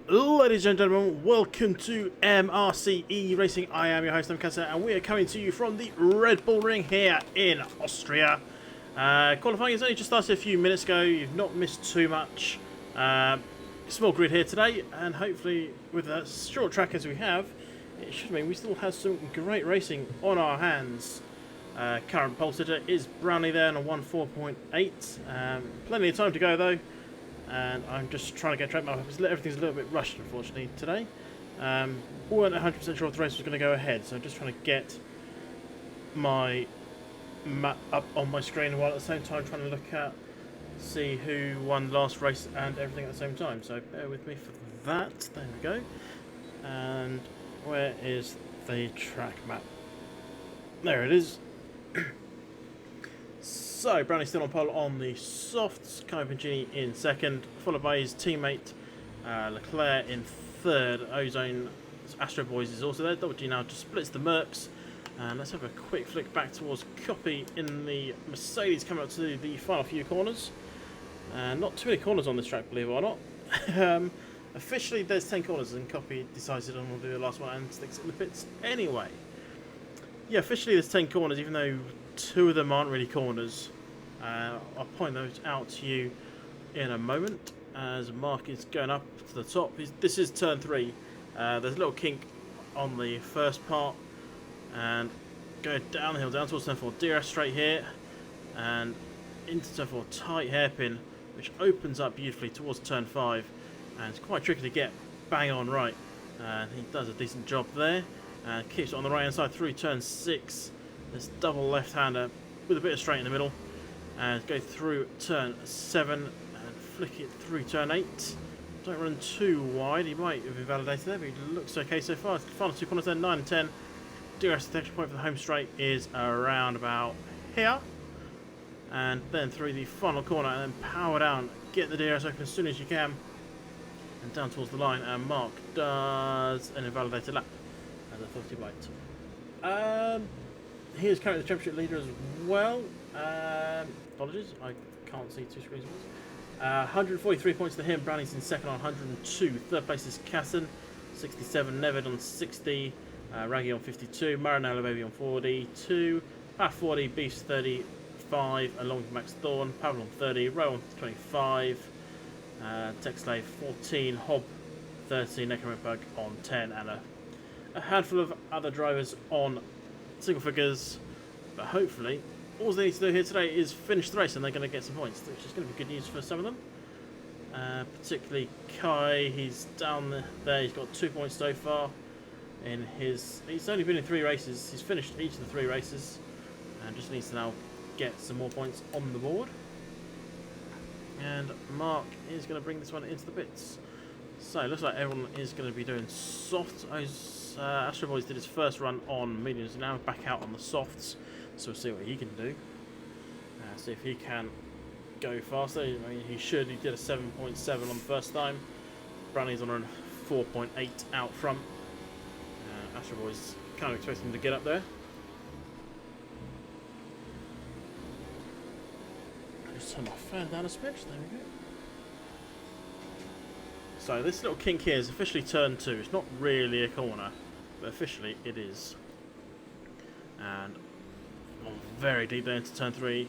Ladies and gentlemen, welcome to MRC eRacing. I am your host, Kassa, and we are coming to you from the Red Bull Ring here in Austria. Qualifying has only just started a few minutes ago. You've not missed too much. Small grid here today, and hopefully with a short track as we have, it should mean we still have some great racing on our hands. Current pole sitter is Brownie there on a 1.4.8. Plenty of time to go though. And I'm just trying to get track map. Everything's a little bit rushed, unfortunately, today. We weren't 100% sure if the race was going to go ahead, so I'm just trying to get my map up on my screen while at the same time trying to look at, see who won the last race and everything at the same time. So bear with me for that. There we go. And where is the track map? There it is. So, Brownie's still on pole on the softs, Kai Vincini in second, followed by his teammate Leclerc in third. Ozone Astro Boys is also there. Double G now just splits the Mercs. And let's have a quick flick back towards Copy in the Mercedes coming up to the final few corners. Not too many corners on this track, believe it or not. Officially, there's 10 corners, and Copy decided on we'll do the last one and sticks it in the pits anyway. Yeah, officially there's 10 corners, even though 2 of them aren't really corners. I'll point those out to you in a moment as Mark is going up to the top. This is turn 3. There's a little kink on the first part and go down the hill down towards turn 4. DRS straight here and into turn 4. Tight hairpin which opens up beautifully towards turn 5, and it's quite tricky to get bang on right. And he does a decent job there. Keeps it on the right hand side through turn 6. This double left-hander with a bit of straight in the middle, and go through turn 7 and flick it through turn 8. Don't run too wide, he might have invalidated there, but he looks okay so far. Final 2 corners then, 9 and 10. DRS detection point for the home straight is around about here. And then through the final corner and then power down, get the DRS open as soon as you can. And down towards the line, and Mark does an invalidated lap as I thought he might. He is currently the championship leader as well. Apologies, I can't see 2 screens. 143 points to him. Brownie's in second on 102. Third place is Casson, 67. Nevid on 60. Raggy on 52. Marinello Baby on 42. Path 40. Beast 35. Along with Max Thorn. Pavel on 30. Row on 25. Tech Slave 14. Hob 13. Necromanbug on 10. And a handful of other drivers on single figures, but hopefully all they need to do here today is finish the race and they're going to get some points, which is going to be good news for some of them. Particularly Kai, he's down there, he's got 2 points so far in he's only been in 3 races, he's finished each of the 3 races and just needs to now get some more points on the board. And Mark is going to bring this one into the pits. So it looks like everyone is going to be doing soft. Astro Boys did his first run on mediums, now back out on the softs, so we'll see what he can do. See if he can go faster. I mean, he should. He did a 7.7 on the first time. Brownie's on a 4.8 out front. Astro Boys kind of expecting him to get up there. Just turn my fan down a smidge. There we go. So this little kink here is officially turn 2. It's not really a corner, but officially it is. And gone very deep there into turn 3.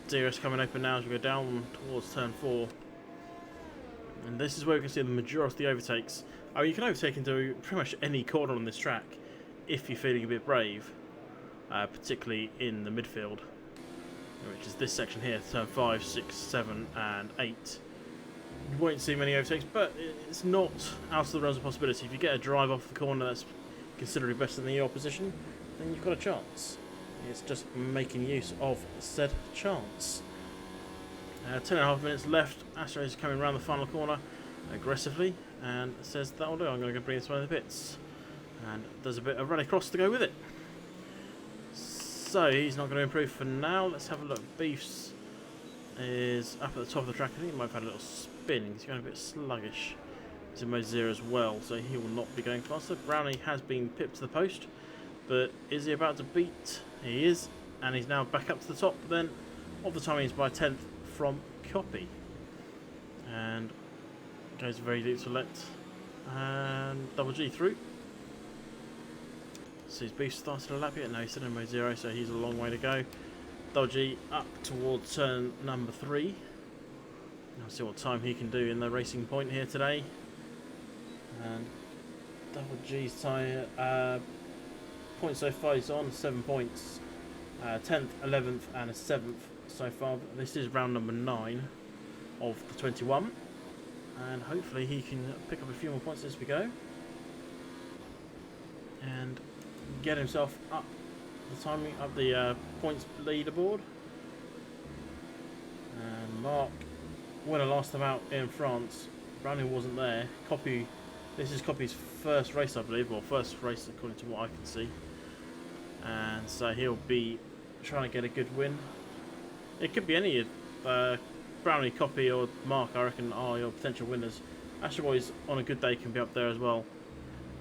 DRS coming open now as we go down towards turn 4. And this is where we can see the majority of the overtakes. I mean, you can overtake into pretty much any corner on this track if you're feeling a bit brave, particularly in the midfield, which is this section here, turn 5, 6, 7 and 8. You won't see many overtakes, but it's not out of the realms of possibility. If you get a drive off the corner that's considerably better than the opposition, then you've got a chance. It's just making use of said chance. 10.5 minutes left. Astro is coming around the final corner aggressively and says that'll do, I'm going to go bring this one in the pits. And there's a bit of rallycross to go with it. So he's not going to improve for now. Let's have a look. Beefs is up at the top of the track. I think he might have had a little spin. He's going a bit sluggish. He's in mode 0 as well, so he will not be going faster. Brownie has been pipped to the post, but is he about to beat? He is, and he's now back up to the top then of the timings by 10th from Copy. And Goes very deep to left. And double G through. So his beef started a lap yet? No, he's still in mode 0, so he's a long way to go. Double G up towards turn number 3. I'll see what time he can do in the racing point here today. And double G's tyre point so far is on 7 points. 10th, 11th and a 7th so far. This is round number 9 of the 21. And hopefully he can pick up a few more points as we go. And get himself up the timing up the points leaderboard. And Mark, winner last time out in France. Brownie wasn't there. Copy. This is Copy's first race, I believe, or first race according to what I can see. And so he'll be trying to get a good win. It could be any Brownie, Copy, or Mark, I reckon, are your potential winners. Astro Boys on a good day can be up there as well.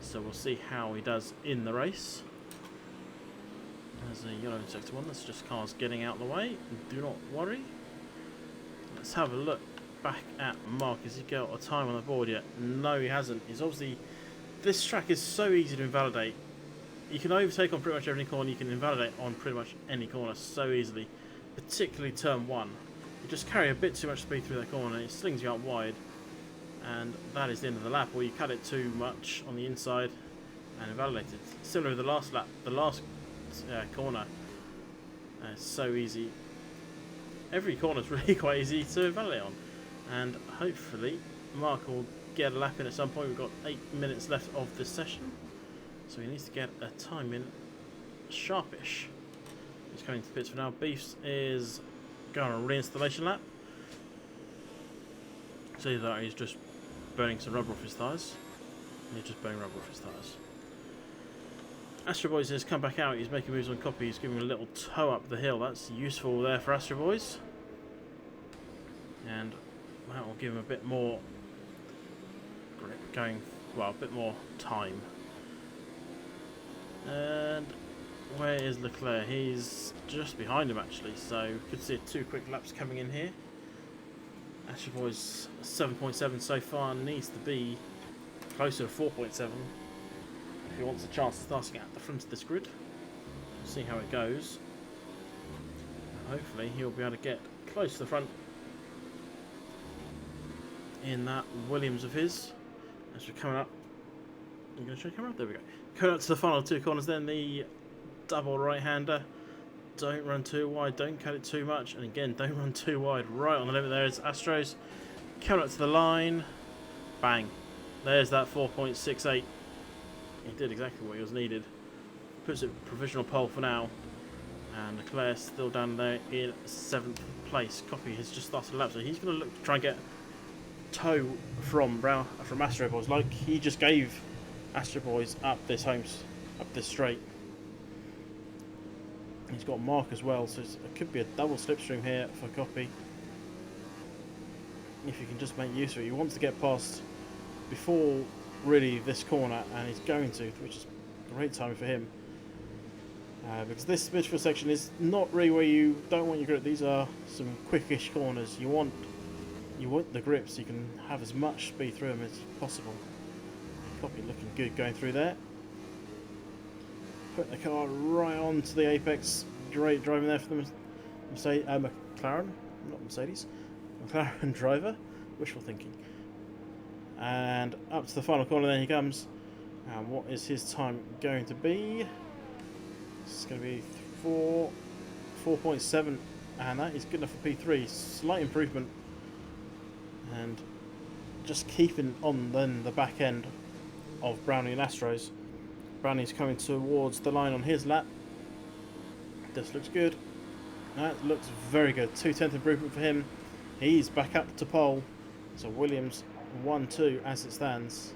So we'll see how he does in the race. There's a yellow in sector 1. That's just cars getting out of the way. Do not worry. Let's have a look back at Mark. Has he got a time on the board yet? No, he hasn't. He's obviously... This track is so easy to invalidate. You can overtake on pretty much every corner. You can invalidate on pretty much any corner so easily. Particularly turn 1. You just carry a bit too much speed through that corner. It slings you out wide. And that is the end of the lap. Or you cut it too much on the inside and invalidate it. Similar to the last lap. The last corner. It's so easy. Every corner is really quite easy to invalidate on. And hopefully Mark will get a lap in at some point. We've got 8 minutes left of this session. So he needs to get a time in sharpish. He's coming to the pits for now. Beefs is going on a reinstallation lap. See that he's just burning some rubber off his tyres. He's just burning rubber off his tyres. Astro Boys has come back out. He's making moves on Copy. He's giving a little toe up the hill. That's useful there for Astro Boys. And that will give him a bit more grip going, well, a bit more time. And where is Leclerc? He's just behind him actually, so we could see 2 quick laps coming in here. Astro Boys 7.7 so far, needs to be closer to 4.7 if he wants a chance of starting at the front of this grid. We'll see how it goes. Hopefully he'll be able to get close to the front in that Williams of his. As we're coming up, I'm going to show you coming up. There we go. Coming up to the final 2 corners, then the double right-hander. Don't run too wide, don't cut it too much, and again, don't run too wide. Right on the limit there is Astros. Coming up to the line. Bang. There's that 4.68. He did exactly what he was needed. Puts it provisional pole for now. And Leclerc still down there in 7th place. Copy has just started a lap, so he's going to look to try and get toe from Astro Boys, like he just gave Astro Boys up this straight. He's got Mark as well, so it could be a double slipstream here for Copy. If you can just make use of it. He wants to get past before really this corner, and he's going to, which is great timing for him. Because this midfield section is not really where you don't want your grip. These are some quickish corners. You want the grip so you can have as much speed through them as possible. Copy looking good going through there. Put the car right onto the apex. Great driving there for the McLaren, not Mercedes. McLaren driver. Wishful thinking. And up to the final corner, there he comes. And what is his time going to be? It's going to be 4.7, and that is good enough for P3. Slight improvement, and just keeping on then the back end of Brownie and Astros. Brownie's coming towards the line on his lap. This looks good. That looks very good. 2/10 improvement for him. He's back up to pole. So Williams 1-2 as it stands.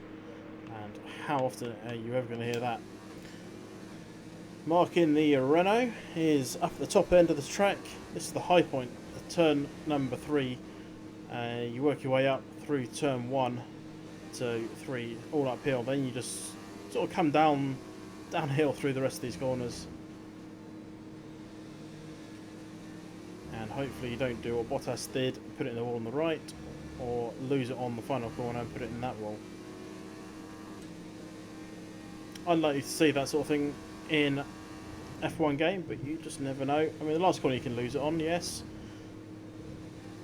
And how often are you ever going to hear that? Mark in the Renault is up at the top end of the track. This is the high point, the turn number 3. You work your way up through turn 1 to 3, all uphill. Then you just sort of come downhill through the rest of these corners. And hopefully you don't do what Bottas did, put it in the wall on the right. or lose it on the final corner and put it in that wall. Unlikely to see that sort of thing in F1 game, but you just never know. I mean, the last corner you can lose it on, yes,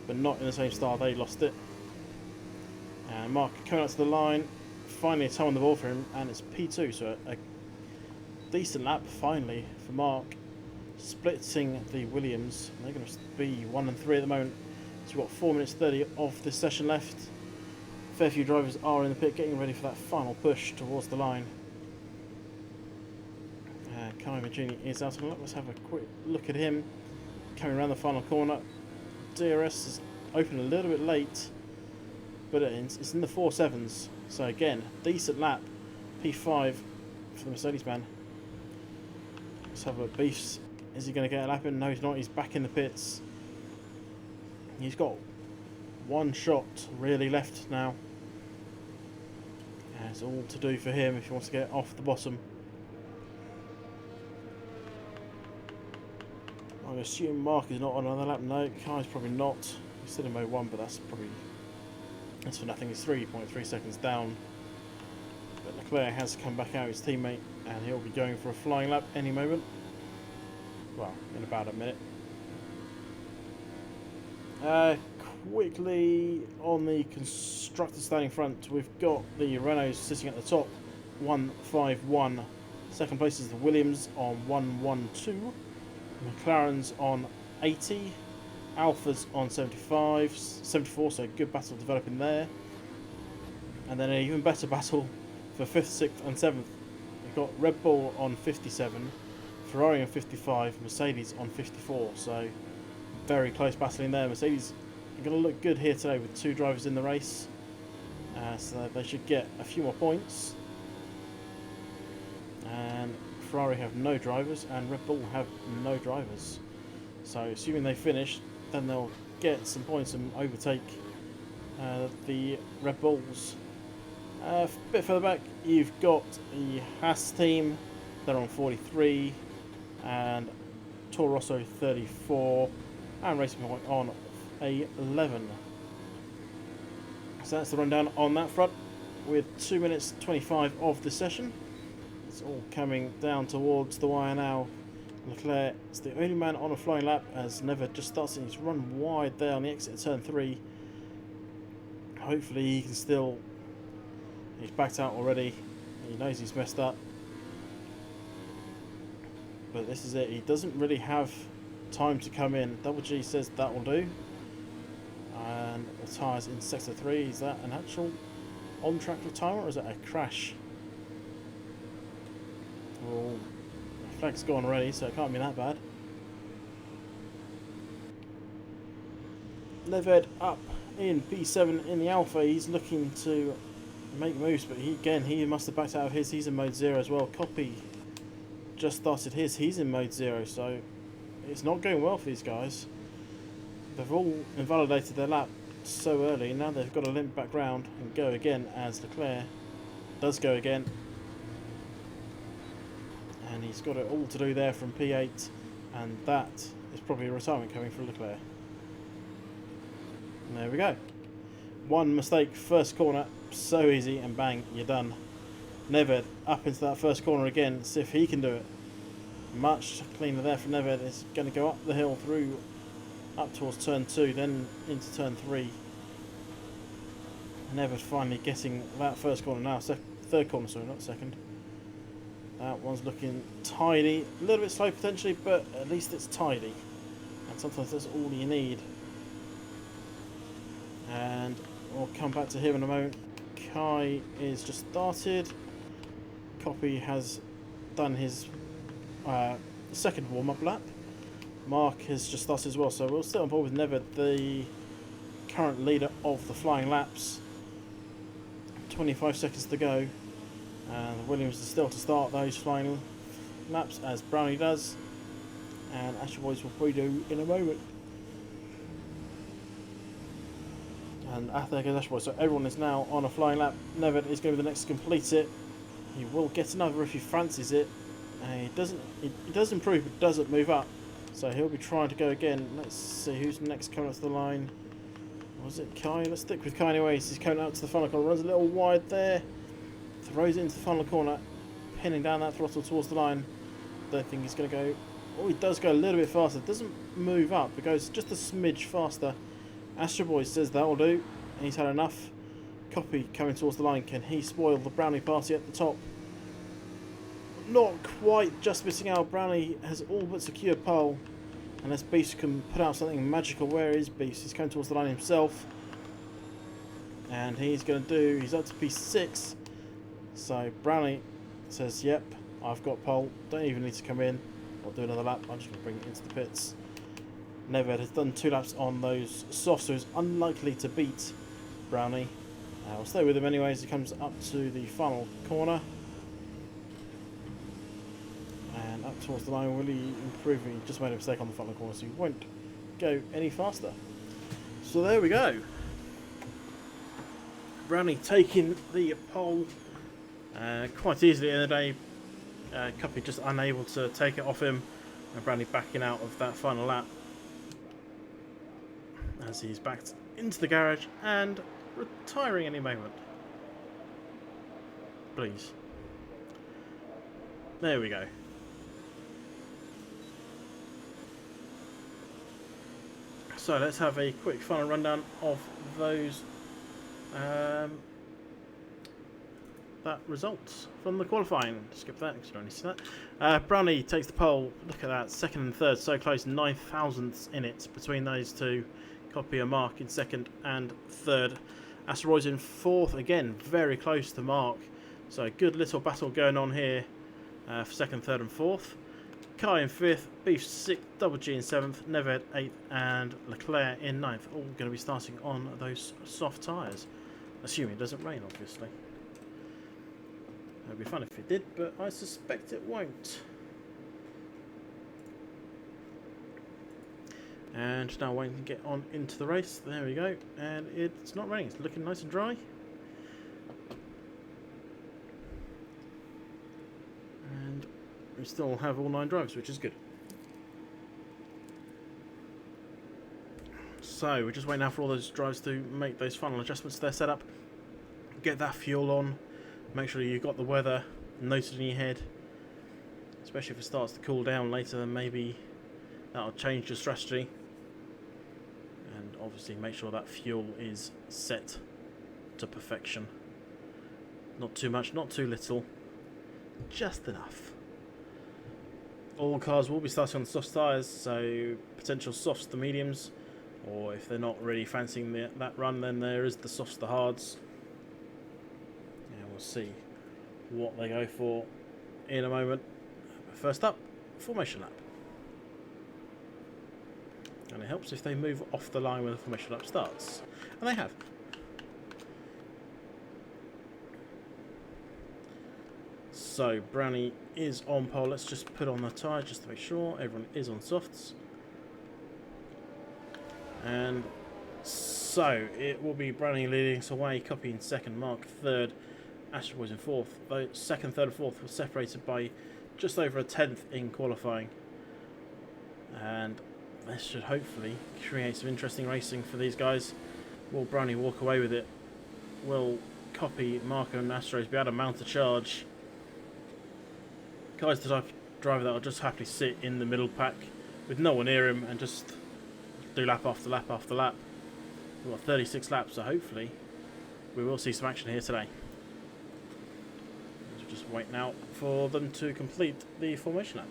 but not in the same style they lost it. And Mark coming out to the line, finally a toe on the ball for him, and it's P2, so a decent lap finally for Mark, splitting the Williams. They're going to be 1 and 3 at the moment, so we've got 4 minutes 30 of this session left. A fair few drivers are in the pit getting ready for that final push towards the line. Kai Magini is out on the look. Let's have a quick look at him coming around the final corner. DRS is open a little bit late, but it's in the 4.7s, so again, decent lap. P5 for the Mercedes man. Let's have a look. Beefs, is he going to get a lap in? No, he's not. He's back in the pits. He's got one shot really left now. That's all to do for him if he wants to get off the bottom. I assume Mark is not on another lap. No, Kai's probably not. He's still in mode 1, but that's for nothing. He's 3.3 seconds down. But Leclerc has come back out, his teammate, and he'll be going for a flying lap any moment. Well, in about a minute. Quickly on the constructors standing front, we've got the Renaults sitting at the top, 151. Second place is the Williams on 112. McLaren's on 80, Alpha's on 75, 74, so good battle developing there. And then an even better battle for 5th, 6th and 7th. We've got Red Bull on 57, Ferrari on 55, Mercedes on 54, so very close battling there. Mercedes are going to look good here today with 2 drivers in the race, so they should get a few more points. And Ferrari have no drivers and Red Bull have no drivers, so assuming they finish, then they'll get some points and overtake the Red Bulls. A bit further back you've got the Haas team, they're on 43, and Toro Rosso 34, and Racing Point on 11. So that's the rundown on that front, with 2 minutes 25 of the session. It's all coming down towards the wire now. Leclerc is the only man on a flying lap as Never just starts his run wide there on the exit of turn 3. Hopefully he can still... He's backed out already. He knows he's messed up. But this is it. He doesn't really have time to come in. Double G says that will do. And the tyres in sector 3. Is that an actual on-track retirement or is that a crash? Well, the flag's gone already, so it can't be that bad. Neved up in P7 in the Alpha. He's looking to make moves, but he must have backed out of his. He's in mode 0 as well. Copy just started his. He's in mode 0, so it's not going well for these guys. They've all invalidated their lap so early. Now they've got to limp back round and go again as Leclerc does go again. And he's got it all to do there from P8, and that is probably a retirement coming for Leclerc. And there we go. One mistake, first corner, so easy, and bang, you're done. Neved up into that first corner again, see if he can do it. Much cleaner there for Neved. It's going to go up the hill through, up towards turn 2, then into turn 3. Neved finally getting that first corner now, third corner, sorry, not second. That one's looking tidy, a little bit slow potentially, but at least it's tidy. And sometimes that's all you need. And we'll come back to him in a moment. Kai is just started. Copy has done his second warm-up lap. Mark has just started as well, so we'll stay on board with Neved, the current leader of the flying laps. 25 seconds to go. And Williams is still to start those flying laps as Brownie does. And Asher Boys will probably do in a moment. And there goes Asher Boys. So everyone is now on a flying lap. Neved is going to be the next to complete it. He will get another if he fancies it. And he does improve but doesn't move up. So he'll be trying to go again. Let's see who's next coming up to the line. Was it Kai? Let's stick with Kai anyways. He's coming out to the final corner, runs a little wide there, throws it into the final corner, pinning down that throttle towards the line. Don't think he's going to go. Oh, he does go a little bit faster. Doesn't move up. It goes just a smidge faster. Astro Boy says that will do. And he's had enough. Copy coming towards the line. Can he spoil the Brownie party at the top? Not quite. Just missing out. Brownie has all but secured pole. Unless Beast can put out something magical. Where is Beast? He's coming towards the line himself. And he's going to do... He's up to P6. So Brownie says, yep, I've got pole. Don't even need to come in. I'll do another lap. I'm just going to bring it into the pits. Neved has done 2 laps on those softs, so he's unlikely to beat Brownie. I'll stay with him anyways. He comes up to the final corner. And up towards the line. Will he improve? He just made a mistake on the final corner, so he won't go any faster. So there we go. Brownie taking the pole quite easily in the day. Cuppy just unable to take it off him, and Brownie backing out of that final lap as he's backed into the garage and retiring any moment. Please. There we go. So let's have a quick final rundown of those that results from the qualifying. Skip that because you don't need to see that. Brownie takes the pole. Look at that, second and third, so close, 9 thousandths in it between those two. Copy a Mark in second and third. Asteroids in fourth, again very close to Mark. So a good little battle going on here for second, third, and fourth. Kai in fifth, Beef sixth, Double G in seventh, Neved eighth, and Leclerc in ninth. All going to be starting on those soft tyres, assuming it doesn't rain, obviously. It would be fun if it did, but I suspect it won't. And now waiting to get on into the race. There we go. And it's not raining. It's looking nice and dry. And we still have all 9 drives, which is good. So we're just waiting now for all those drives to make those final adjustments to their setup. Get that fuel on. Make sure you've got the weather noted in your head, especially if it starts to cool down later, then maybe that'll change your strategy. And obviously make sure that fuel is set to perfection. Not too much, not too little, just enough. All cars will be starting on the soft tyres, so potential softs to mediums, or if they're not really fancying that run, then there is the softs to hards. See what they go for in a moment. First up, formation lap. And it helps if they move off the line when the formation lap starts. And they have. So Brownie is on pole. Let's just put on the tyre just to make sure everyone is on softs. And so it will be Brownie leading us away, Copy in second, Mark third, Astro Boys in fourth. Though second, third and fourth were separated by just over a tenth in qualifying. And this should hopefully create some interesting racing for these guys. Will Brownie walk away with it? Will Copy, Marco and Astros be able to mount a charge? Guy's the type of driver that will just happily sit in the middle pack with no one near him and just do lap after lap after lap. We've got 36 laps, so hopefully we will see some action here today. Just wait now for them to complete the formation lap.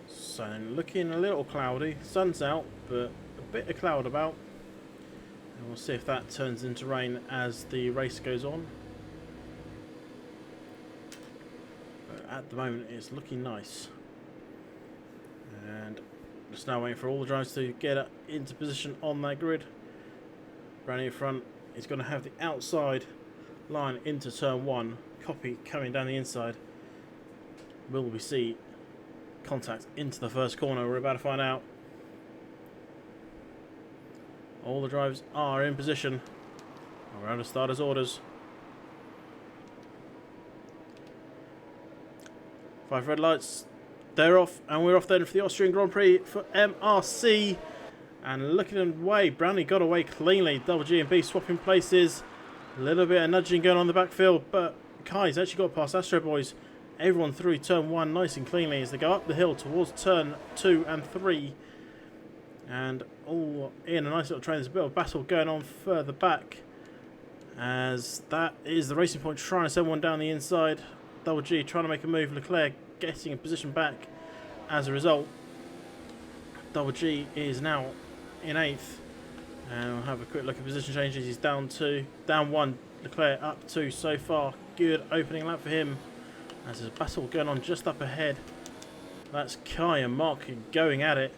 So looking a little cloudy, sun's out, but a bit of cloud about. And we'll see if that turns into rain as the race goes on. At the moment it's looking nice, and just now waiting for all the drivers to get into position on that grid. Brownie in front is going to have the outside line into turn 1. Copy coming down the inside. Will we see contact into the first corner? We're about to find out. All the drivers are in position. We're under starter's orders. 5 red lights. They're off, and we're off then for the Austrian Grand Prix for MRC. And looking away, Brownlee got away cleanly. Double G and B swapping places. A little bit of nudging going on in the backfield, but Kai's actually got past Astro Boys. Everyone through turn 1 nice and cleanly as they go up the hill towards turn 2 and 3. And all in a nice little train. There's a bit of battle going on further back, as that is the Racing Point trying to send one down the inside. Double G trying to make a move. Leclerc getting a position back as a result. Double G is now in 8th. And we'll have a quick look at position changes. He's down 2, down 1. Leclerc up 2 so far. Good opening lap for him, as there's a battle going on just up ahead. That's Kai and Mark going at it.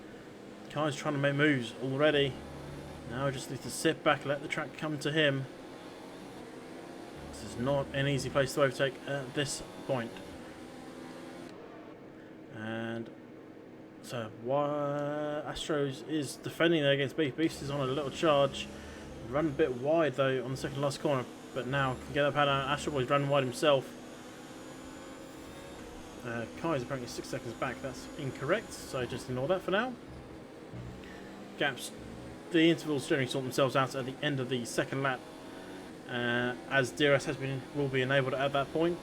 Kai's trying to make moves already. Now we just need to sit back, let the track come to him. This is not an easy place to overtake at this point. And so Astros is defending there against Beast. Beast is on a little charge. Run a bit wide though on the second last corner, but now can get that pad out. Astro Boy's running wide himself. Kai is apparently 6 seconds back. That's incorrect, so just ignore that for now. Gaps, the intervals generally sort themselves out at the end of the second lap, as DRS will be enabled at that point.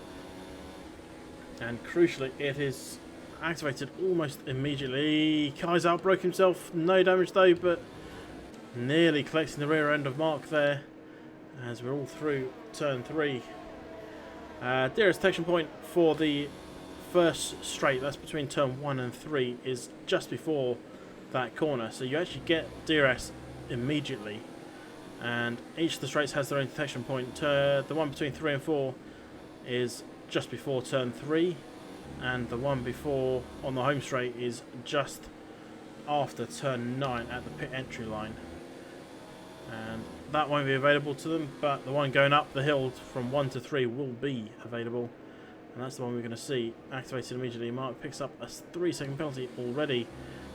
And crucially, it is activated almost immediately. Kai's out, broke himself, no damage though, but nearly collecting the rear end of Mark there, as we're all through turn 3. DRS detection point for the first straight, that's between turn 1 and 3, is just before that corner, so you actually get DRS immediately, and each of the straights has their own detection point. The one between 3 and 4 is just before turn 3, and the one before on the home straight is just after turn 9 at the pit entry line, and that won't be available to them, but the one going up the hill from 1 to 3 will be available, and that's the one we're going to see activated immediately. Mark picks up a 3-second penalty already.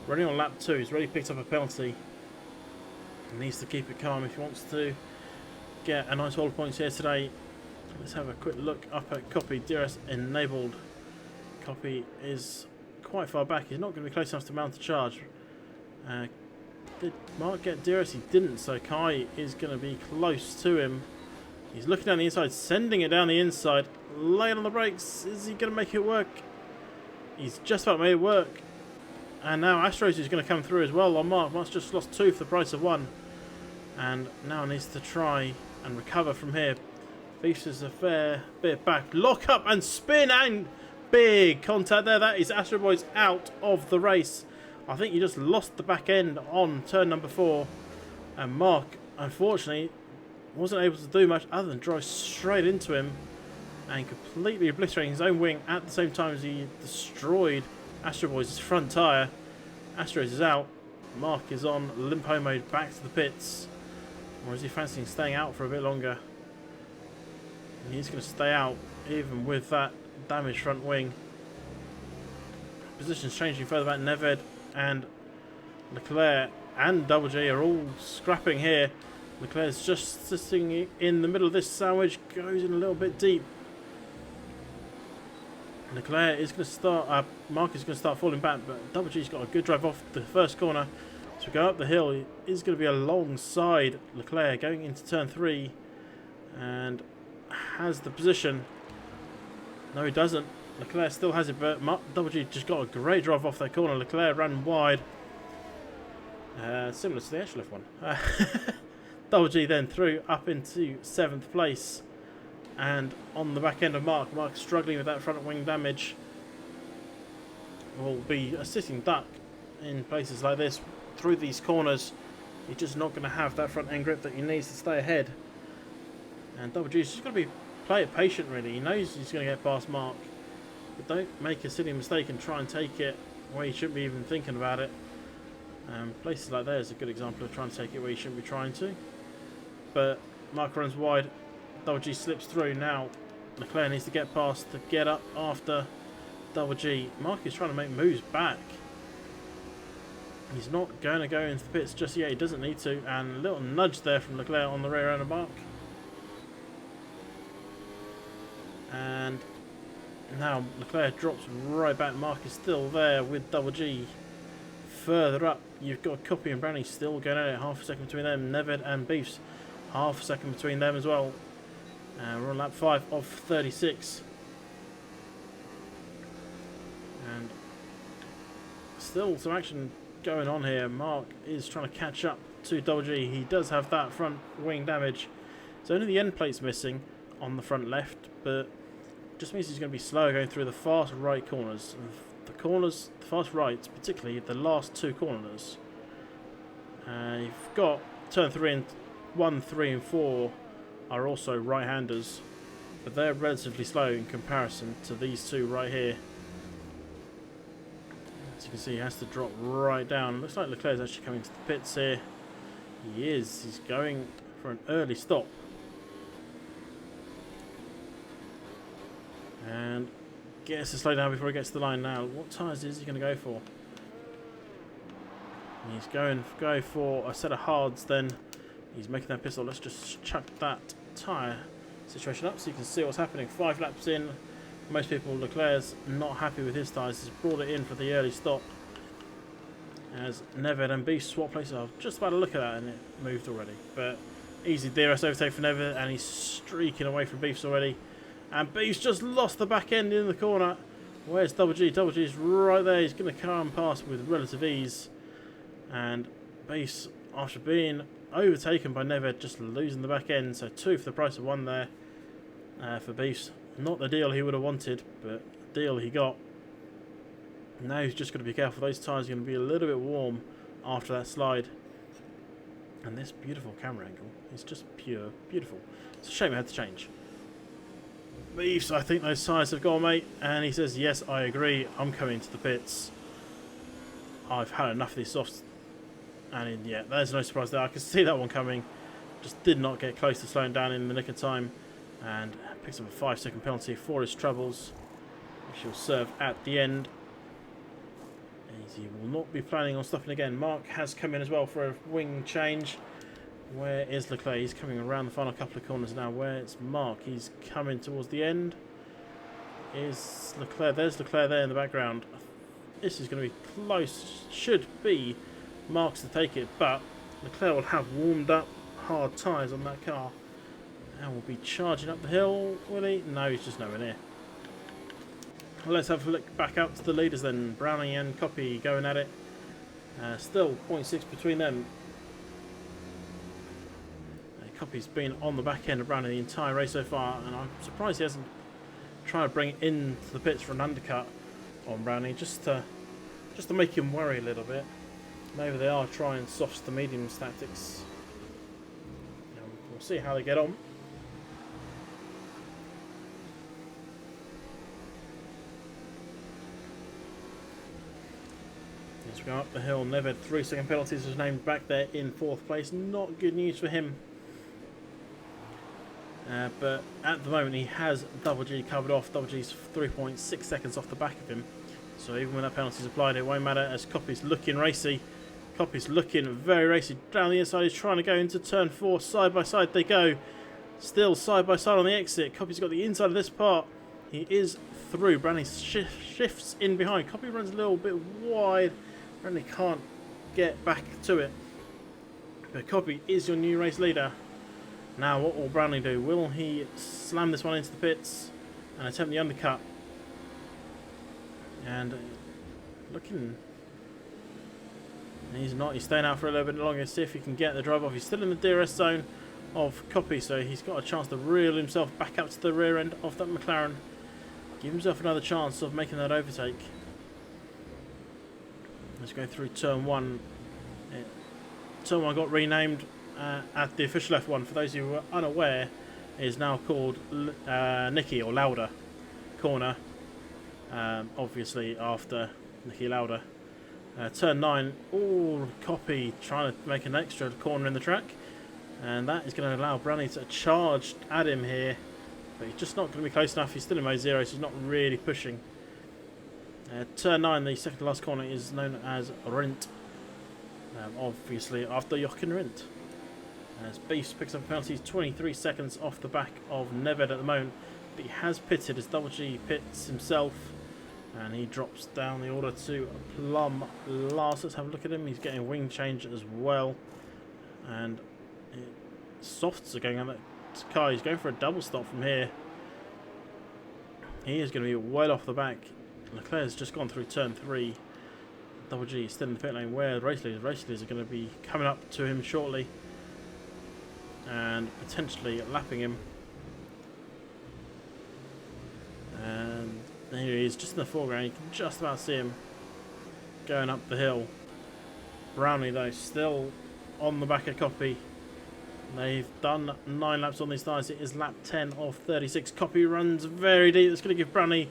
Running on lap 2, he's already picked up a penalty. He needs to keep it calm if he wants to get a nice haul of points here today. Let's have a quick look up at Copy. DRS enabled. Copy is quite far back. He's not going to be close enough to mount a charge. Did Mark get DRS? He didn't, so Kai is going to be close to him. He's looking down the inside, sending it down the inside. Late on the brakes. Is he going to make it work? He's just about made it work. And now Astros is going to come through as well on Mark. Mark's just lost 2 for the price of 1. And now needs to try and recover from here. Beast is a fair bit back. Lock up and spin, and big contact there. That is Astro Boys out of the race. I think you just lost the back end on turn number 4. And Mark, unfortunately, wasn't able to do much other than drive straight into him and completely obliterating his own wing at the same time as he destroyed Astro Boys' front tyre. Astros is out. Mark is on limpo mode back to the pits. Or is he fancying staying out for a bit longer? He's going to stay out even with that damaged front wing. Positions changing further back. Neved and Leclerc and Double G are all scrapping here. Leclerc's just sitting in the middle of this sandwich. Goes in a little bit deep. Leclerc is going to start, Mark is going to start falling back, but Double G's got a good drive off the first corner. So we go up the hill, he is going to be alongside Leclerc going into turn 3 and has the position. No, he doesn't. Leclerc still has it, but Double G just got a great drive off that corner. Leclerc ran wide, similar to the actual F1. Double G then through up into 7th place. And on the back end of Mark, Mark's struggling with that front wing damage. Will be a sitting duck in places like this. Through these corners, he's just not going to have that front end grip that he needs to stay ahead. And Double G's just going to play it patient really. He knows he's going to get past Mark. But don't make a silly mistake and try and take it where you shouldn't be even thinking about it. Places like there is a good example of trying to take it where you shouldn't be trying to. But Mark runs wide. Double G slips through now. Leclerc needs to get past to get up after Double G. Mark is trying to make moves back. He's not going to go into the pits just yet. He doesn't need to. And a little nudge there from Leclerc on the rear end of Mark. And now Leclerc drops right back. Mark is still there with Double G. Further up, you've got Copy and Brownie still going at it. Half a second between them. Neved and Beefs, half a second between them as well. We're on lap 5 of 36. And still some action going on here. Mark is trying to catch up to Double G. He does have that front wing damage. It's only the end plate's missing on the front left, but just means he's going to be slow going through the fast right corners. The fast rights, particularly the last two corners. You've got turn 3 and 1, 3 and 4 are also right-handers, but they're relatively slow in comparison to these two right here. As you can see, he has to drop right down. Looks like Leclerc's actually coming to the pits here. He is. He's going for an early stop. And gets to slow down before he gets to the line now. What tyres is he going to go for? He's going to go for a set of hards then. He's making that pistol. Let's just chuck that tyre situation up so you can see what's happening. 5 laps in. Most people, Leclerc's not happy with his tyres. He's brought it in for the early stop. As Neved and Beast swap places. I was just about to look at that and it moved already. But easy DRS overtake for Neved and he's streaking away from Beast already. And Beast just lost the back end in the corner. Where's Double G? Double G's right there. He's going to come past with relative ease. And Beast, after being overtaken by Neved, just losing the back end. So 2 for the price of 1 there for Beast. Not the deal he would have wanted, but the deal he got. Now he's just got to be careful. Those tyres are going to be a little bit warm after that slide. And this beautiful camera angle is just pure beautiful. It's a shame it had to change. Beefs, I think those tyres have gone, mate. And he says, yes, I agree. I'm coming to the pits. I've had enough of these softs. And yeah, there's no surprise there. I could see that one coming. Just did not get close to slowing down in the nick of time. And picks up a 5-second penalty for his troubles, which he'll serve at the end. He will not be planning on stopping again. Mark has come in as well for a wing change. Where is Leclerc? He's coming around the final couple of corners now. Where's Mark? He's coming towards the end. Is Leclerc? There's Leclerc there in the background. This is going to be close. Should be Mark's to take it, but Leclerc will have warmed up hard tyres on that car and will be charging up the hill. Will he? No, he's just nowhere near. Well, let's have a look back up to the leaders then. Brownie and Copy going at it. Still 0.6 between them. Copy's been on the back end of Brownie the entire race so far, and I'm surprised he hasn't tried to bring it into the pits for an undercut on Brownie, just to make him worry a little bit. Maybe they are trying softs to mediums tactics. We'll see how they get on. As we go up the hill, Neved 3-second penalties was named back there in 4th place. Not good news for him. But at the moment he has Double G covered off. Double G's 3.6 seconds off the back of him. So even when that penalty is applied, it won't matter as Copy's looking racy. Copy's looking very racy. Down the inside, he's trying to go into turn 4. Side by side they go. Still side by side on the exit. Copy's got the inside of this part. He is through. Brownie shifts in behind. Copy runs a little bit wide. Brownie can't get back to it. But Copy is your new race leader. Now what will Brownie do? Will he slam this one into the pits and attempt the undercut? And looking... He's not. He's staying out for a little bit longer. See if he can get the drive off. He's still in the DRS zone of Copy, so he's got a chance to reel himself back up to the rear end of that McLaren. Give himself another chance of making that overtake. Let's go through turn 1. Turn 1 got renamed at the official F1. For those who are unaware, it is now called Nicky or Lauda corner. Obviously after Nicky Lauda. Turn 9, all Copy trying to make an extra corner in the track, and that is going to allow Brownie to charge at him here, but he's just not going to be close enough. He's still in mode 0, so he's not really pushing. Turn 9, the second to last corner, is known as Rindt, obviously after Jochen Rindt. As Beast picks up a penalty, 23 seconds off the back of Neved at the moment. but he has pitted as Double G pits himself, and he drops down the order to Plum last. Let's have a look at him. He's getting wing change as well, and softs are going on that car. He's going for a double stop from here. He is going to be well off the back. Leclerc's just gone through turn 3. Double G is still in the pit lane where the race leaders are going to be coming up to him shortly and potentially lapping him. And there he is, just in the foreground. You can just about see him going up the hill. Brownlee, though, still on the back of Copy. They've done 9 laps on these tyres. It is lap 10 of 36. Copy runs very deep. That's going to give Brownlee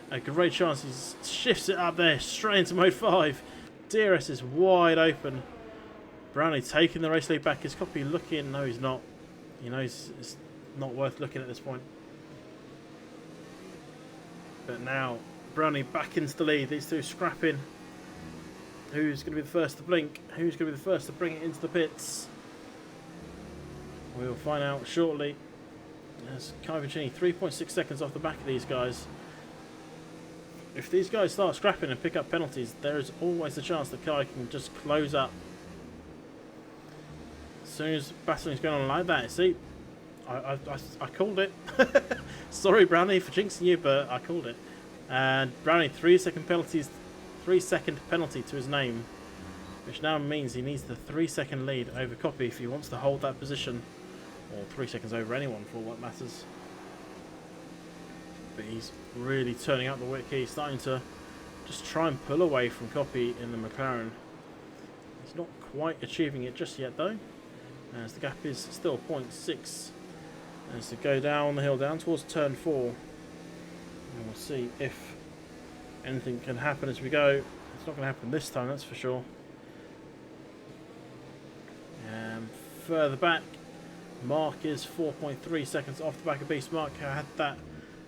a great chance. He shifts it up there straight into mode 5. DRS is wide open. Brownlee taking the race lead back. Is Copy looking? No, he's not. He knows it's not worth looking at this point. But now Brownlee back into the lead. These two scrapping. Who's going to be the first to blink? Who's going to be the first to bring it into the pits? We'll find out shortly. There's Kai Vicini 3.6 seconds off the back of these guys. If these guys start scrapping and pick up penalties, there is always the chance that Kai can just close up. As soon as battling's going on like that, see, I called it. Sorry, Brownlee, for jinxing you, but I called it. And Brownlee, 3 second penalty to his name, which now means he needs the 3 second lead over Copy if he wants to hold that position, or 3 seconds over anyone for what matters. But he's really turning up the wick here. He's starting to just try and pull away from Copy in the McLaren. He's not quite achieving it just yet though, as the gap is still 0.6. As to go down the hill, down towards turn 4, and we'll see if anything can happen as we go. It's not going to happen this time, that's for sure. Further back, Mark is 4.3 seconds off the back of Beast. Mark had that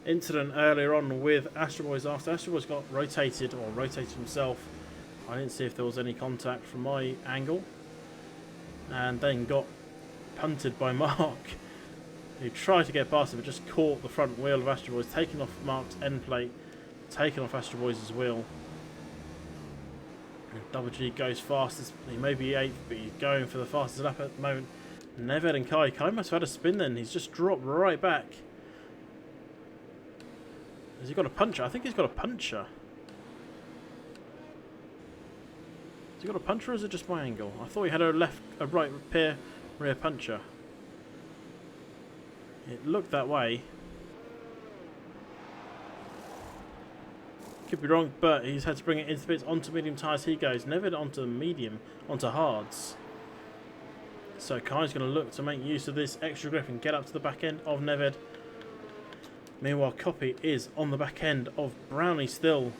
incident earlier on with Astro Boys after Astro Boys got rotated, or rotated himself. I didn't see if there was any contact from my angle, and then got punted by Mark, who tried to get past him but just caught the front wheel of Astro Boys, taking off Mark's end plate, taking off Astro Boys' wheel. Double G goes fastest. He may be 8th, but he's going for the fastest lap at the moment. Neved and Kai. Kai must have had a spin then. He's just dropped right back. Has he got a puncher? I think he's got a puncher. Has he got a puncher, or is it just my angle? I thought he had a right rear puncher. It looked that way. Could be wrong, but he's had to bring it into the pits. Onto medium tyres he goes. Never onto medium, onto hards. So Kai's going to look to make use of this extra grip and get up to the back end of Neved. Meanwhile, Copy is on the back end of Brownlee still.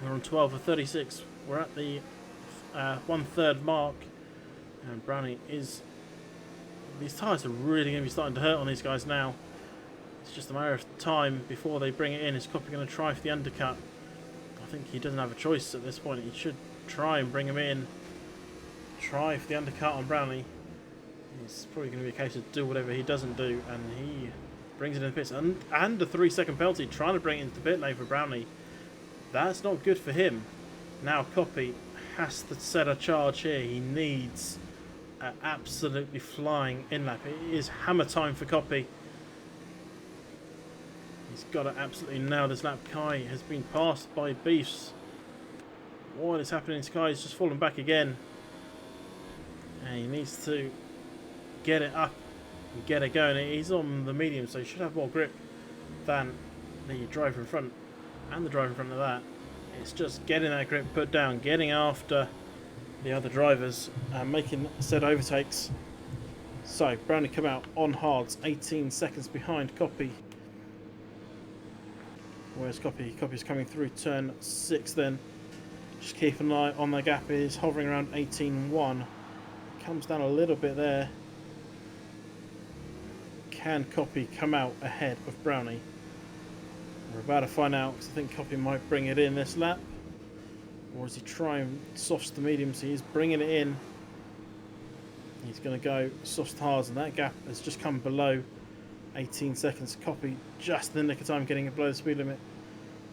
We're on 12 of 36. We're at the 1/3 mark, and Brownlee is... These tyres are really going to be starting to hurt on these guys now. It's just a matter of time before they bring it in. Is Copy going to try for the undercut? I think he doesn't have a choice at this point. He should try and bring him in. Try for the undercut on Brownlee. It's probably going to be a case of do whatever he doesn't do, and he brings it in the pits. And a 3 second penalty trying to bring it into the pit lane for Brownlee. That's not good for him. Now Copy has to set a charge here. He needs an absolutely flying in lap. It is hammer time for Copy. He's got to absolutely nail this lap. Kai has been passed by Beefs. What is happening? Kai has just fallen back again. And he needs to get it up and get it going. He's on the medium, so he should have more grip than the driver in front and the driver in front of that. It's just getting that grip put down, getting after the other drivers and making said overtakes. So Brownlee come out on hards, 18 seconds behind Copy. Where's Copy? Copy's coming through turn 6 then. Just keep an eye on the gap. It is hovering around 18.1. Comes down a little bit there. Can Copy come out ahead of Brownlee? We're about to find out, because I think Copy might bring it in this lap. Or is he trying softs to medium? So he's bringing it in. He's going to go softs to hards, and that gap has just come below 18 seconds. Copy just in the nick of time getting below the speed limit.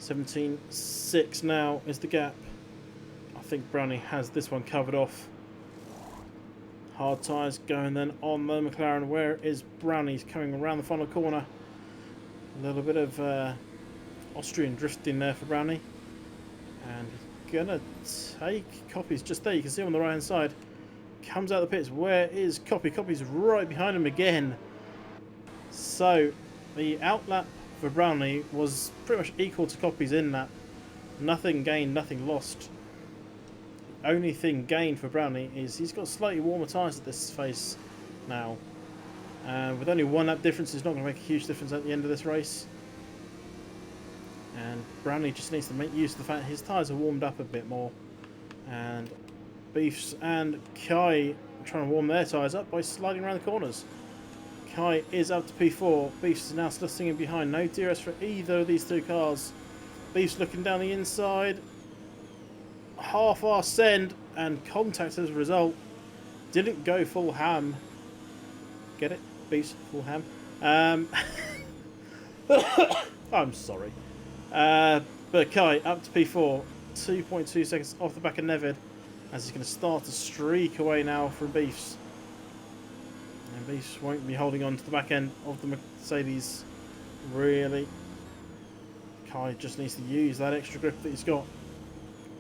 17.6 now is the gap. I think Brownie has this one covered off. Hard tyres going then on the McLaren. Where is Brownie? He's coming around the final corner. A little bit of Austrian drifting there for Brownie. And he's going to take Copy's just there. You can see him on the right hand side. Comes out of the pits. Where is Copy? Copy's right behind him again. So the outlap for Brownie was pretty much equal to Copy's in that. Nothing gained, nothing lost. The only thing gained for Brownie is he's got slightly warmer tyres at this phase now. With only one lap difference, it's not going to make a huge difference at the end of this race. And Brownie just needs to make use of the fact his tyres are warmed up a bit more. And Beefs and Kai are trying to warm their tyres up by sliding around the corners. Kai is up to P4. Beefs is now slitting in behind. No DRS for either of these two cars. Beefs looking down the inside. Half-arse send and contact as a result. Didn't go full ham. Get it? Beefs full ham. I'm sorry. But Kai up to P4. 2.2 seconds off the back of Nevid. As he's going to start to streak away now from Beefs. And Beefs won't be holding on to the back end of the Mercedes, really. Kai just needs to use that extra grip that he's got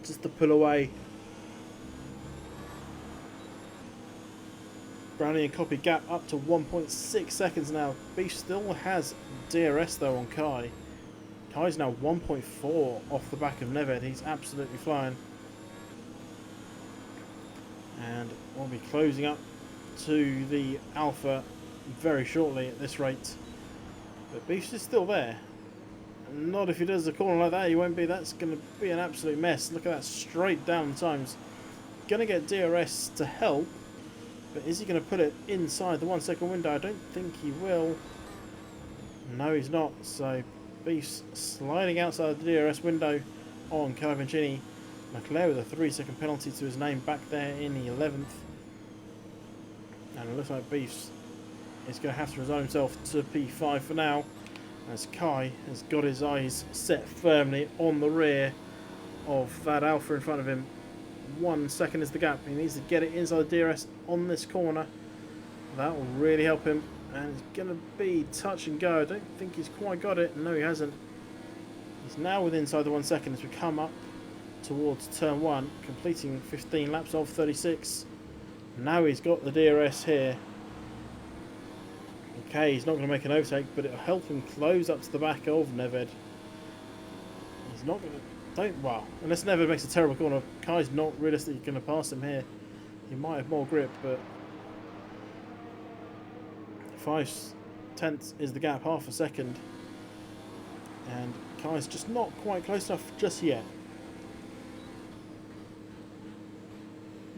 just to pull away. Brownie and Copy gap up to 1.6 seconds now. Beefs still has DRS though on Kai. Kai's now 1.4 off the back of Nevid. He's absolutely flying. And we'll be closing up to the Alpha very shortly at this rate. But Beefs is still there. Not if he does a corner like that, he won't be. That's going to be an absolute mess. Look at that straight down times. Going to get DRS to help. But is he going to put it inside the 1 second window? I don't think he will. No, he's not. So Beefs sliding outside the DRS window on Carpentini. Leclerc with a 3 second penalty to his name back there in the 11th. And it looks like Beefs is going to have to resign himself to P5 for now, as Kai has got his eyes set firmly on the rear of that Alpha in front of him. 1 second is the gap. He needs to get it inside the DRS on this corner. That will really help him. And it's going to be touch and go. I don't think he's quite got it. No, he hasn't. He's now within inside the 1 second as we come up towards turn 1, completing 15 laps of 36. Now he's got the DRS here. Okay, he's not going to make an overtake, but it'll help him close up to the back of Nevid. He's not going to... Well, unless Nevid makes a terrible corner, Kai's not realistically going to pass him here. He might have more grip, but 5/10 is the gap, half a second. And Kai's just not quite close enough just yet.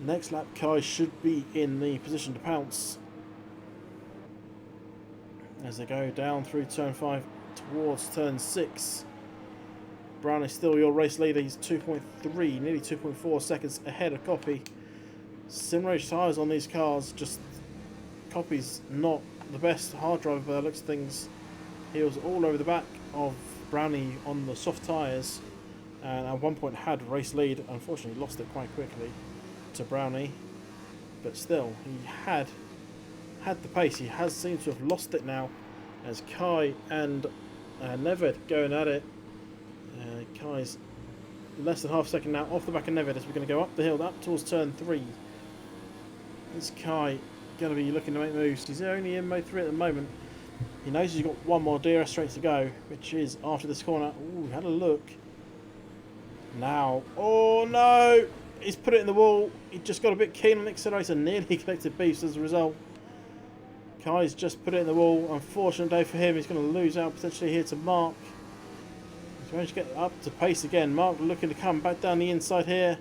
Next lap, Kai should be in the position to pounce as they go down through turn 5 towards turn 6. Brown is still your race leader. He's 2.3, nearly 2.4 seconds ahead of Copy. Simrage tyres on these cars. Just Copy's not the best hard driver by the looks of things. He was all over the back of Brownie on the soft tyres, and at one point had race lead. Unfortunately, lost it quite quickly to Brownie, but still he had the pace. He has seemed to have lost it now as Kai and Nevid going at it. Kai's less than half a second now off the back of Nevid as we're going to go up the hill up towards turn 3. Is Kai going to be looking to make moves? He's only in mode 3 at the moment. He knows he's got one more DRS straight to go, which is after this corner. Ooh, had a look now. Oh no, he's put it in the wall. He just got a bit keen on the accelerator, nearly collected Beefs as a result. Kai's just put it in the wall. Unfortunate day for him. He's going to lose out potentially here to Mark. He's managed to get up to pace again. Mark looking to come back down the inside here.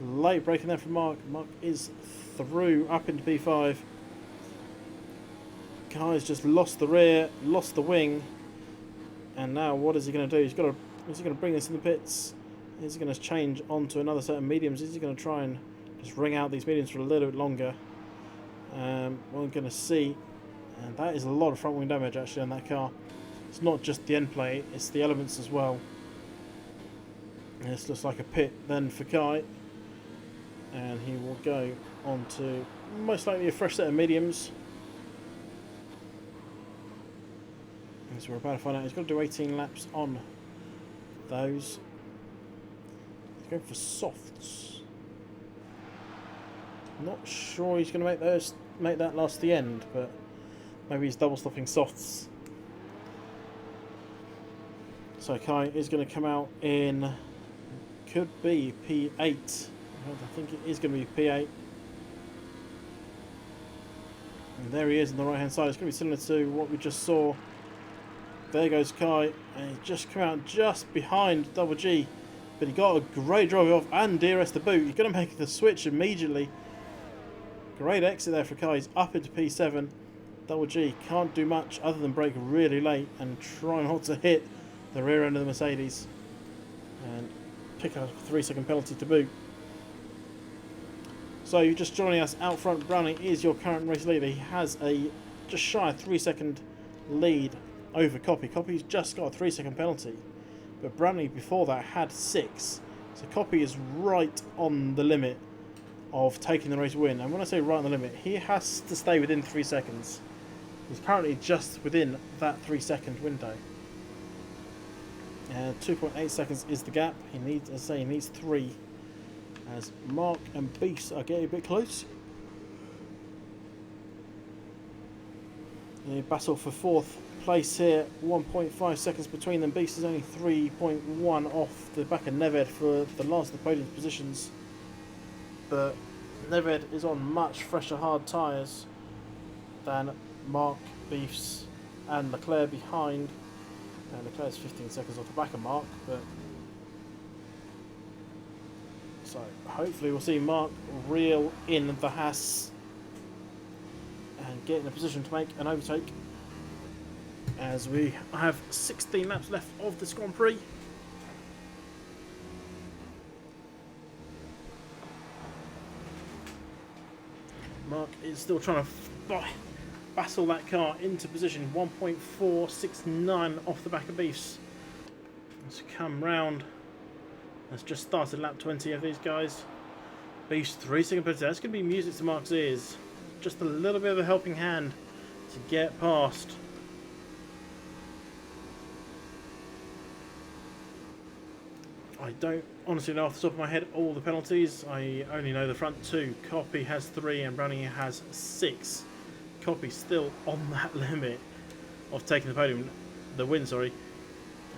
Late breaking there from Mark. Mark is through up into P5. Kai's just lost the rear, lost the wing, and now what is he going to do? Is he going to bring this in the pits? Is he going to change onto another set of mediums? Is he going to try and just ring out these mediums for a little bit longer? We're going to see And that is a lot of front wing damage actually on that car. It's not just the end plate, it's the elements as well. And this looks like a pit then for Kai. And he will go on to most likely a fresh set of mediums. As we're about to find out, he's got to do 18 laps on those. He's going for softs. Not sure he's going to make that last the end, but maybe he's double stopping softs. So Kai is going to come out in, could be P8. I think it is going to be P8. And there he is on the right hand side. It's going to be similar to what we just saw. There goes Kai, and he just come out just behind Double G. But he got a great drive off and DRS the boot. He's going to make the switch immediately. Great exit there for Kai. He's up into P7. Double G can't do much other than brake really late and try not to hit the rear end of the Mercedes. And pick up a 3-second penalty to boot. So you're just joining us out front. Brownie is your current race leader. He has a just shy of 3-second lead over Copy. Copy's just got a 3-second penalty. But Brownie before that had 6. So Copy is right on the limit of taking the race win. And when I say right on the limit, he has to stay within 3 seconds. He's currently just within that 3-second window. 2.8 seconds is the gap. He needs, as I say, he needs 3. As Mark and Beast are getting a bit close. They battle for 4th place here. 1.5 seconds between them. Beast is only 3.1 off the back of Neved for the last of the podium positions. But Neved is on much fresher hard tyres than Mark, Beefs and Leclerc behind. And Leclerc's 15 seconds off the back of Mark, but so hopefully we'll see Mark reel in the Haas and get in a position to make an overtake as we have 16 laps left of this Grand Prix. Mark is still trying to battle that car into position. 1.469 off the back of Beefs. Let's come round. Let's just started lap 20 of these guys. Beefs 3-second penalty. That's going to be music to Mark's ears. Just a little bit of a helping hand to get past. I don't honestly know off the top of my head all the penalties. I only know the front 2. Copy has 3 and Brownie has 6. Copy still on that limit of taking the podium, the win, sorry,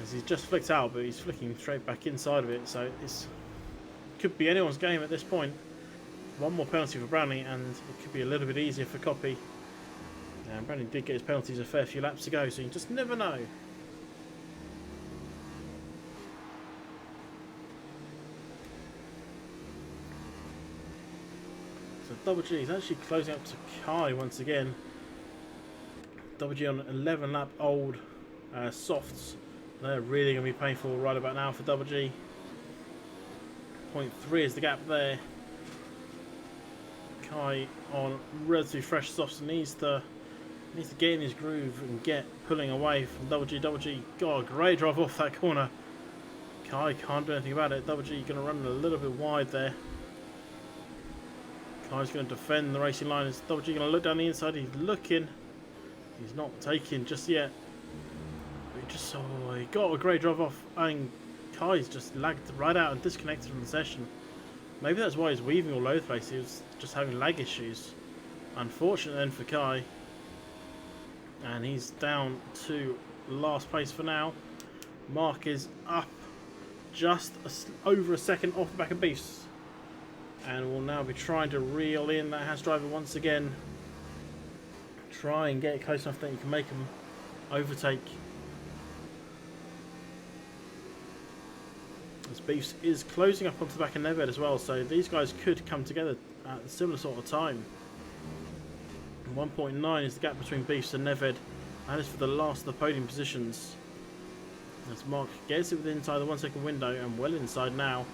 as he's just flicked out, but he's flicking straight back inside of it, so it could be anyone's game at this point. One more penalty for Brownie and it could be a little bit easier for Copy. And Brownie did get his penalties a fair few laps ago, so you just never know. So Double G is actually closing up to Kai once again. Double G on 11 lap old softs. They're really going to be painful right about now for Double G. 0.3 is the gap there. Kai on relatively fresh softs and needs to get in his groove and get pulling away from Double G. Double G got a great drive off that corner. Kai can't do anything about it. Double G going to run a little bit wide there. Kai's going to defend the racing line. Is Double G going to look down the inside? He's looking. He's not taking just yet. He got a great drive off. And Kai's just lagged right out and disconnected from the session. Maybe that's why he's weaving all over the place. He was just having lag issues. Unfortunate then for Kai. And he's down to last place for now. Mark is up just over a second off the back of Beefs. And will now be trying to reel in that Haas driver once again. Try and get it close enough that you can make him overtake. As Beefs is closing up onto the back of Neved as well, so these guys could come together at a similar sort of time. 1.9 is the gap between Beefs and Neved. That is for the last of the podium positions. As Mark gets it within inside the 1 second window and well inside now.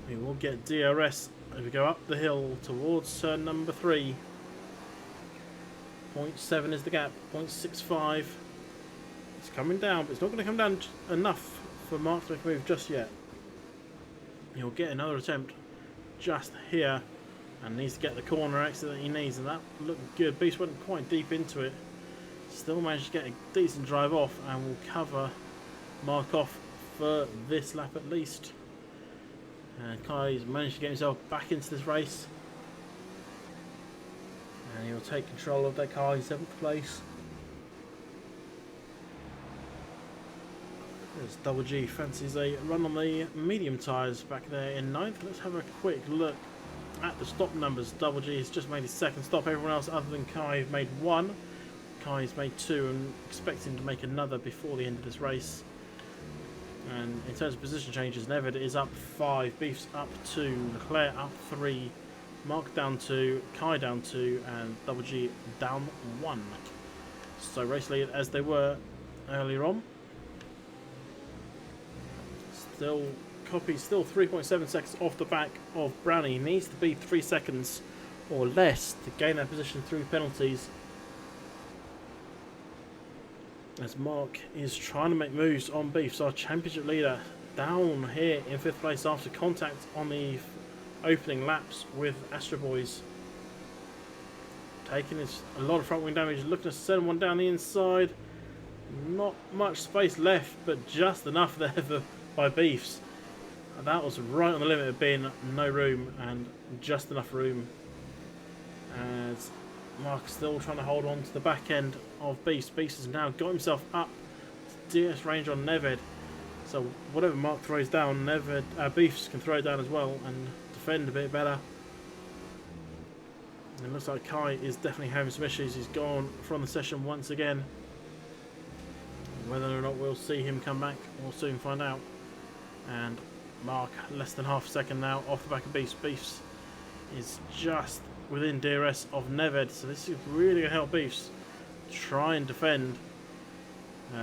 We will get DRS as we go up the hill towards turn number 3. 0.7 is the gap, 0.65. It's coming down, but it's not going to come down enough for Mark to make a move just yet. He'll get another attempt just here, and needs to get the corner exit that he needs, and that looked good. Beast went quite deep into it, still managed to get a decent drive off, and will cover Mark off for this lap at least. And Kai's managed to get himself back into this race, and he'll take control of that car in 7th place. As Double G fancies a run on the medium tyres back there in 9th. Let's have a quick look at the stop numbers. Double G has just made his 2nd stop. Everyone else other than Kai have made 1. Kai's made 2 and expecting to make another before the end of this race. And in terms of position changes, Nevid is up 5, Beef's up 2, Leclerc up 3, Mark down 2, Kai down 2, and Double G down 1. So race lead as they were earlier on. Copy's still 3.7 seconds off the back of Brownie. He needs to be 3 seconds or less to gain that position through penalties. As Mark is trying to make moves on Beef's, our championship leader, down here in 5th place after contact on the opening laps with Astro Boys. Taking a lot of front wing damage, looking to send one down the inside. Not much space left, but just enough there by Beefs. That was right on the limit of being no room, and just enough room. As Mark's still trying to hold on to the back end of Beast. Beast has now got himself up to DS range on Nevid. So whatever Mark throws down, Beefs can throw it down as well and defend a bit better. And it looks like Kai is definitely having some issues. He's gone from the session once again. Whether or not we'll see him come back, we'll soon find out. And Mark less than half a second now off the back of Beefs. Beefs is just within DRS of Neved, so this is really going to help Beefs try and defend.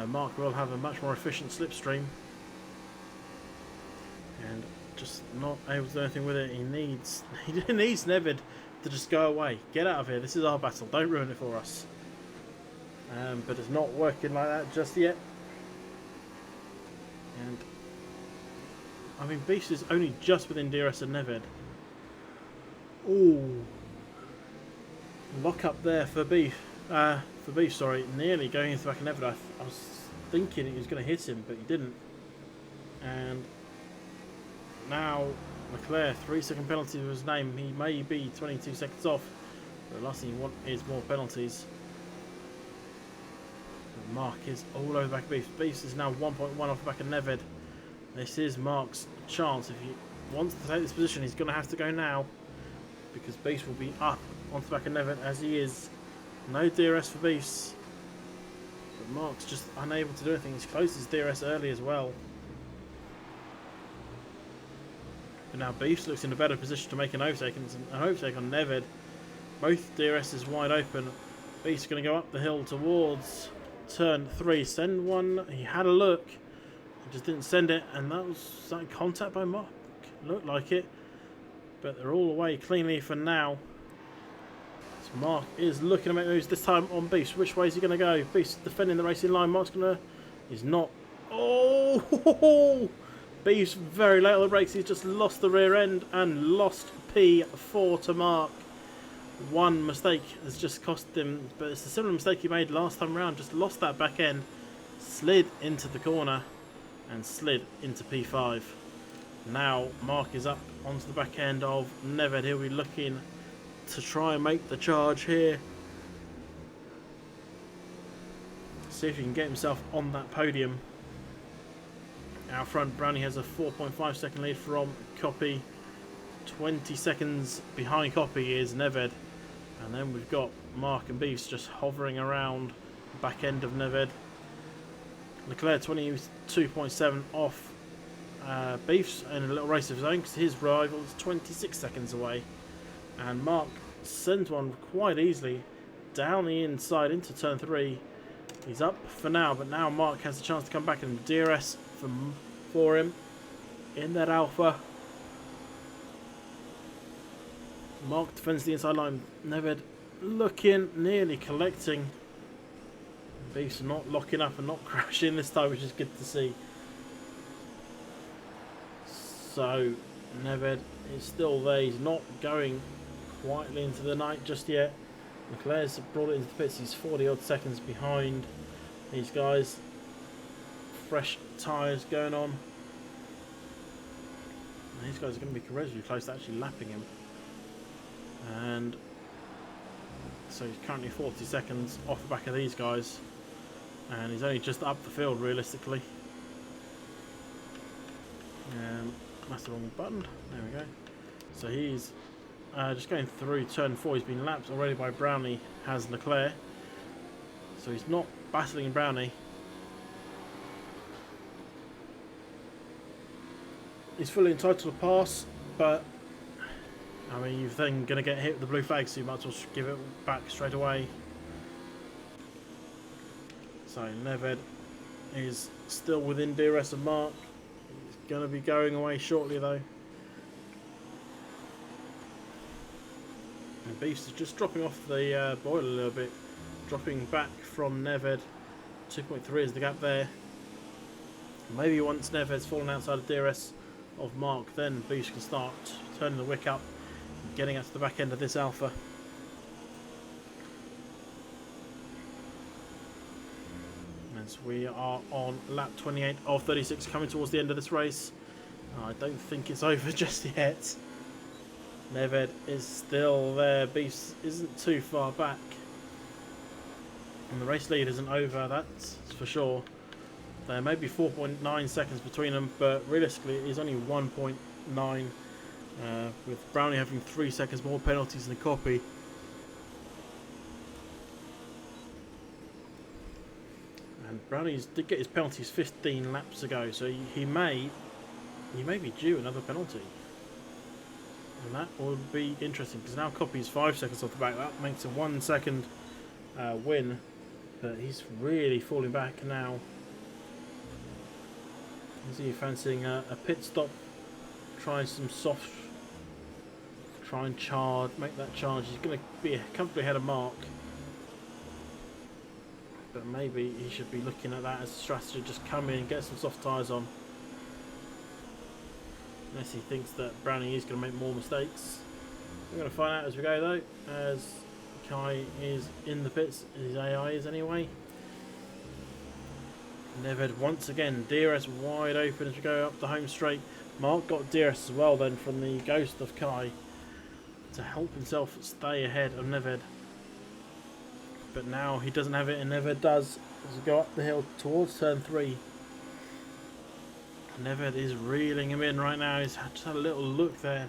Mark will have a much more efficient slipstream, and just not able to do anything with it. He needs Neved to just go away, get out of here. This is our battle, don't ruin it for us. But it's not working like that just yet. And I mean, Beast is only just within DRS and Neved. Ooh. Lock up there for Beef. Sorry. Nearly going into the back of Neved. I was thinking he was going to hit him, but he didn't. And now Leclerc, 3-second penalty to his name. He may be 22 seconds off, but the last thing you want is more penalties. Mark is all over the back of Beast. Beast is now 1.1 off the back of Neved. This is Mark's chance. If he wants to take this position, he's going to have to go now, because Beast will be up onto the back of Neved as he is. No DRS for Beast. But Mark's just unable to do anything. He's closed his DRS early as well. But now Beast looks in a better position to make an overtake, and an overtake on Neved. Both DRS is wide open. Beast's going to go up the hill towards turn 3. Send one. He had a look. He just didn't send it, and that was contact by Mark. Looked like it. But they're all away cleanly for now. So Mark is looking to make moves this time on Beast. Which way is he going to go? Beast defending the racing line. Mark's going to... He's not... Oh! Beast very late on the brakes. He's just lost the rear end and lost P4 to Mark. One mistake has just cost him, but it's a similar mistake he made last time around. Just lost that back end, slid into the corner, and slid into P5. Now Mark is up onto the back end of Neved. He'll be looking to try and make the charge here. See if he can get himself on that podium. Out front, Brownie has a 4.5 second lead from Copy. 20 seconds behind Copy is Neved. And then we've got Mark and Beefs just hovering around the back end of Neved. Leclerc 22.7 off Beefs in a little race of his own, because his rival is 26 seconds away. And Mark sends one quite easily down the inside into turn 3. He's up for now, but now Mark has a chance to come back and DRS for him in that Alpha. Mark defends the inside line. Neved looking, nearly collecting. Beef's not locking up and not crashing this time, which is good to see. So Neved is still there. He's not going quietly into the night just yet. Leclerc's brought it into the pits. He's 40 odd seconds behind these guys. Fresh tyres going on. And these guys are going to be relatively close to actually lapping him. And so he's currently 40 seconds off the back of these guys. And he's only just up the field realistically. That's the wrong button. There we go. So he's just going through turn 4. He's been lapped already by Brownie, has Leclerc. So he's not battling Brownie. He's fully entitled to pass, but I mean, you're then going to get hit with the blue flag, so you might as well give it back straight away. So Neved is still within DRS of Mark. He's going to be going away shortly though. And Beast is just dropping off the boil a little bit, dropping back from Neved. 2.3 is the gap there. Maybe once Neved's fallen outside of DRS of Mark, then Beast can start turning the wick up and getting out to the back end of this Alpha. As we are on lap 28 of 36, coming towards the end of this race. I don't think it's over just yet. Neved is still there. Beast isn't too far back. And the race lead isn't over, that's for sure. There may be 4.9 seconds between them, but realistically it is only 1.9, with Brownie having 3 seconds more penalties than the copy. And Brownie did get his penalties 15 laps ago, so he may be due another penalty. And that would be interesting, because now Copy's 5 seconds off the back. That makes a 1 second win, but he's really falling back now. Is he fancying a pit stop? Try some soft. Try and charge, make that charge. He's going to be comfortably ahead of Mark. But maybe he should be looking at that as a strategy. Just come in and get some soft tyres on. Unless he thinks that Brownie is going to make more mistakes. We're going to find out as we go though. As Kai is in the pits. His AI is anyway. Neved once again, DRS wide open as we go up the home straight. Mark got DRS as well then from the ghost of Kai to help himself stay ahead of Neved. But now he doesn't have it, and Neved does as we go up the hill towards turn 3. Neved is reeling him in right now. He's just had a little look there.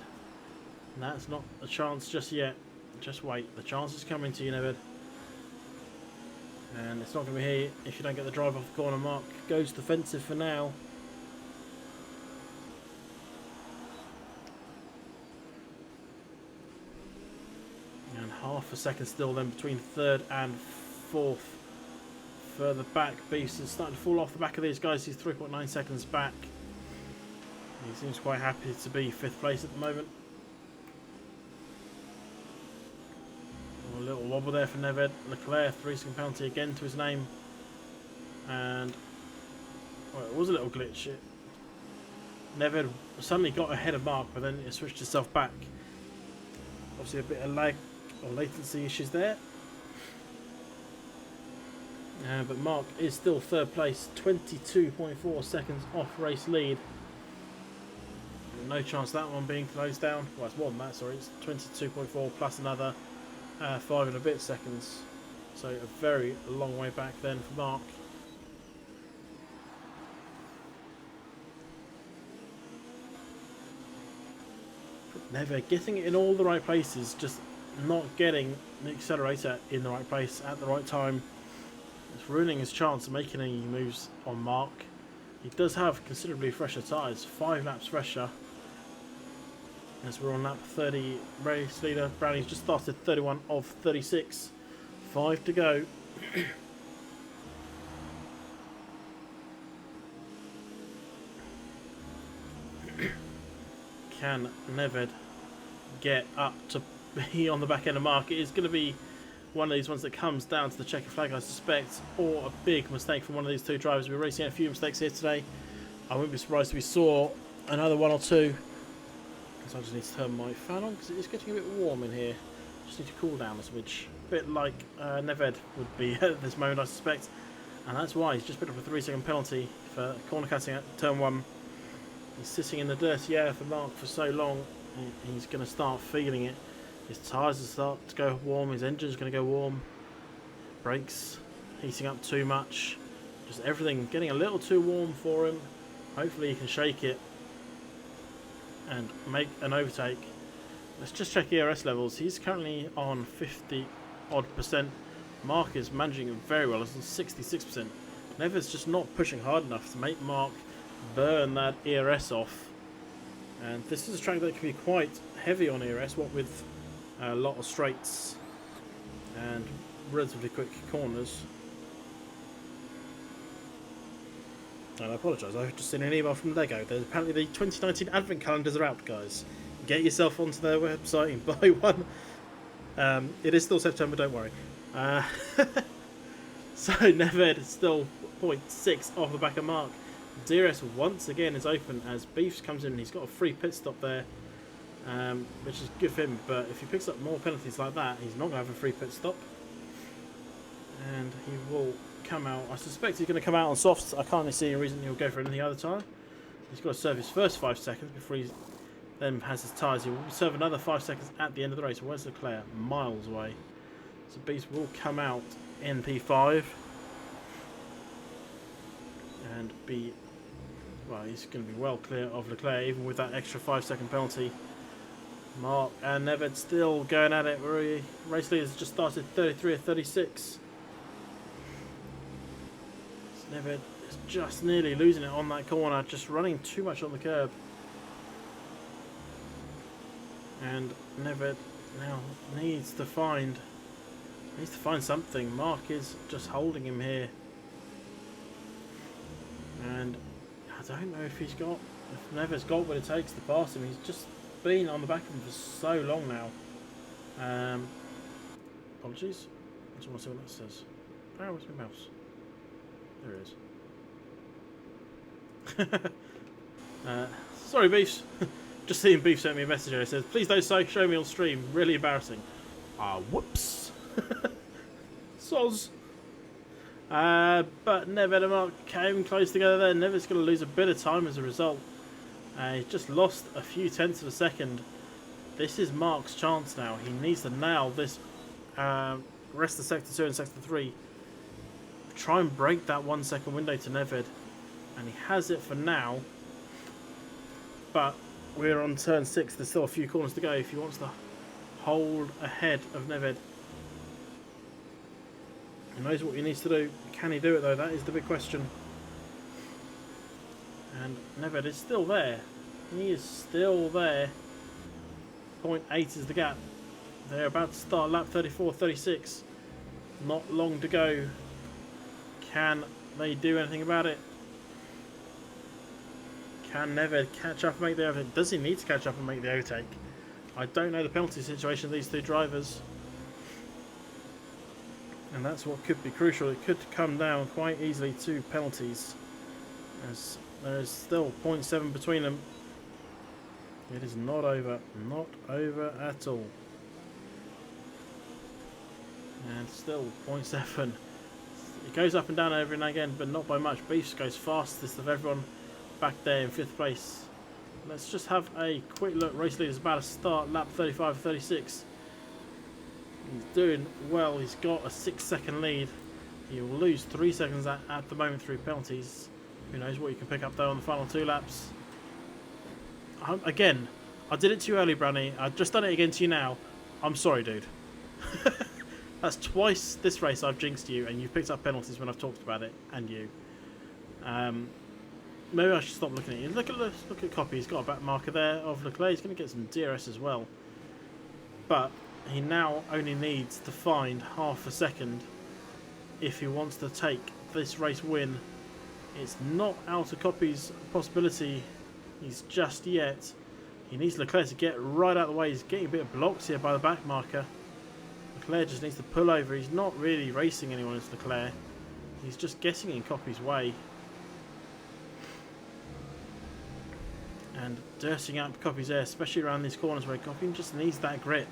And that's not a chance just yet. Just wait. The chance is coming to you, Neved. And it's not going to be here if you don't get the drive off the corner. Mark goes defensive for now. And half a second still then between third and fourth. Further back, Beast is starting to fall off the back of these guys. He's 3.9 seconds back. He seems quite happy to be 5th place at the moment. A little wobble there for Neved. Leclerc, 3-second penalty again to his name. And well, it was a little glitch. Neved suddenly got ahead of Mark, but then it switched itself back. Obviously a bit of lag or latency issues there. But Mark is still 3rd place, 22.4 seconds off race lead. No chance of that one being closed down. Well, it's more than that, sorry. It's 22.4 plus another 5 and a bit seconds. So a very long way back then for Mark. Never getting it in all the right places, just not getting the accelerator in the right place at the right time. It's ruining his chance of making any moves on Mark. He does have considerably fresher tyres, 5 laps fresher. As we're on lap 30, race leader Brownie's just started 31 of 36. 5 to go. Can Neved get up to be on the back end of Mark? It is going to be one of these ones that comes down to the checkered flag, I suspect, or a big mistake from one of these two drivers. We're racing a few mistakes here today. I wouldn't be surprised if we saw another one or two. So I just need to turn my fan on because it is getting a bit warm in here. Just need to cool down a smidge. A bit like Neved would be at this moment, I suspect. And that's why he's just picked up a 3-second penalty for corner cutting at turn 1. He's sitting in the dirty air for Mark for so long, and he's going to start feeling it. His tyres will start to go warm, his engine's going to go warm. Brakes heating up too much. Just everything getting a little too warm for him. Hopefully he can shake it and make an overtake. Let's just check ERS levels. He's currently on 50 odd %. Mark is managing it very well. It's on 66%. Never's just not pushing hard enough to make Mark burn that ERS off. And this is a track that can be quite heavy on ERS, what with a lot of straights and relatively quick corners. And I apologise, I've just seen an email from Lego. There's apparently the 2019 advent calendars are out, guys. Get yourself onto their website and buy one. It is still September, don't worry. So Neved is still 0.6 off the back of Mark. DRS once again is open as Beefs comes in. He's got a free pit stop there, which is good for him. But if he picks up more penalties like that, he's not going to have a free pit stop. And he will come out. I suspect he's going to come out on softs. I can't see a reason he'll go for any other tyre. He's got to serve his first 5 seconds before he then has his tyres. He will serve another 5 seconds at the end of the race. Where's Leclerc? Miles away. So Beast will come out in P5 and be, well, he's going to be well clear of Leclerc even with that extra 5-second penalty. Mark and Neved still going at it. Race leaders just started 33 or 36. Neved is just nearly losing it on that corner, just running too much on the curb. And Neved now needs to find something. Mark is just holding him here. And I don't know if Neved's got what it takes to pass him. He's just been on the back of him for so long now. Apologies. I just want to see what that says. Oh, where's my mouse? There it is. Sorry, Beefs. Just seeing Beef sent me a message here. It says, please don't show me on stream. Really embarrassing. Whoops. Soz. But Neved and Mark came close together there. Neved's going to lose a bit of time as a result. He's just lost a few tenths of a second. This is Mark's chance now. He needs to nail this rest of Sector 2 and Sector 3. Try and break that 1 second window to Neved. And he has it for now. But we're on turn 6. There's still a few corners to go if he wants to hold ahead of Neved. He knows what he needs to do. Can he do it though? That is the big question. And Neved is still there. He is still there. 0.8 is the gap. They're about to start lap 34, 36. Not long to go. Can they do anything about it? Can Neved catch up and make the overtake? Does he need to catch up and make the overtake? I don't know the penalty situation of these two drivers. And that's what could be crucial. It could come down quite easily to penalties, as there is still 0.7 between them. It is not over. Not over at all. And still 0.7. It goes up and down every now and again, but not by much. Beefs goes fastest of everyone back there in 5th place. Let's just have a quick look. Race leader's about to start lap 35, 36. He's doing well. He's got a 6-second lead. He will lose 3 seconds at the moment through penalties. Who knows what you can pick up though on the final 2 laps. Again, I did it too early, Branny. I've just done it again to you now. I'm sorry, dude. That's twice this race I've jinxed you, and you've picked up penalties when I've talked about it, and you. Maybe I should stop looking at you. Look at Copy. He's got a back marker there of Leclerc. He's going to get some DRS as well. But he now only needs to find half a second if he wants to take this race win. It's not out of Copy's possibility. He's just yet. He needs Leclerc to get right out of the way. He's getting a bit of blocks here by the back marker. Leclerc just needs to pull over. He's not really racing anyone, it's Leclerc. He's just getting in Copy's way. And dirtying up Copy's air, especially around these corners where Copy just needs that grip.